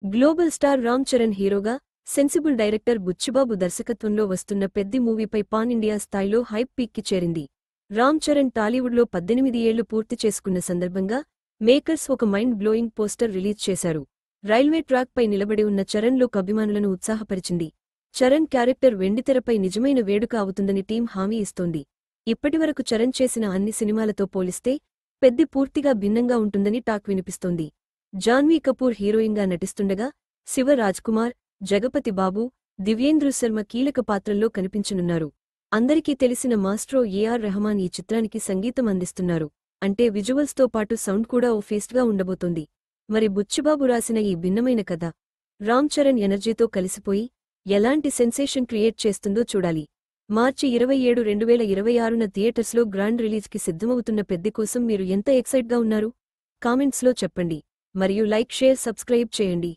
Global star Ram Charan హీరోగా, sensible director Buchibabu దర్శకత్వంలో వస్తున్న పెద్ది మూవీపై పాన్ ఇండియా స్థాయిలో హైప్ పీక్కి చేరింది. రామ్ చరణ్ టాలీవుడ్లో 18 ఏళ్లు పూర్తి చేసుకున్న సందర్భంగా మేకర్స్ ఒక మైండ్ బ్లోయింగ్ పోస్టర్ రిలీజ్ చేశారు. రైల్వే ట్రాక్పై నిలబడి ఉన్న చరణ్ లుక్ అభిమానులను ఉత్సాహపరిచింది. చరణ్ క్యారెక్టర్ వెండితెరపై నిజమైన వేడుక అవుతుందని టీం హామీ ఇస్తోంది. ఇప్పటివరకు చరణ్ చేసిన అన్ని సినిమాలతో పోలిస్తే పెద్ది పూర్తిగా భిన్నంగా ఉంటుందని టాక్ వినిపిస్తోంది. జాన్వీ కపూర్ హీరోయిన్గా నటిస్తుండగా, శివ రాజ్కుమార్, జగపతి బాబు, దివ్యేంద్రు శర్మ కీలక పాత్రల్లో కనిపించనున్నారు. అందరికీ తెలిసిన మాస్ట్రో ఏఆర్ రెహమాన్ ఈ చిత్రానికి సంగీతం అందిస్తున్నారు. అంటే విజువల్స్తో పాటు సౌండ్ కూడా ఓ ఫీస్ట్గా ఉండబోతోంది. మరి బుచ్చిబాబు రాసిన ఈ భిన్నమైన కథ రామ్ చరణ్ ఎనర్జీతో కలిసిపోయి ఎలాంటి సెన్సేషన్ క్రియేట్ చేస్తుందో చూడాలి. మార్చి 27, 2026న థియేటర్స్లో గ్రాండ్ రిలీజ్కి సిద్ధమవుతున్న పెద్ది కోసం మీరు ఎంత ఎక్సైట్గా ఉన్నారు? కామెంట్స్లో చెప్పండి. మరియు లైక్, షేర్, సబ్స్క్రైబ్ చేయండి.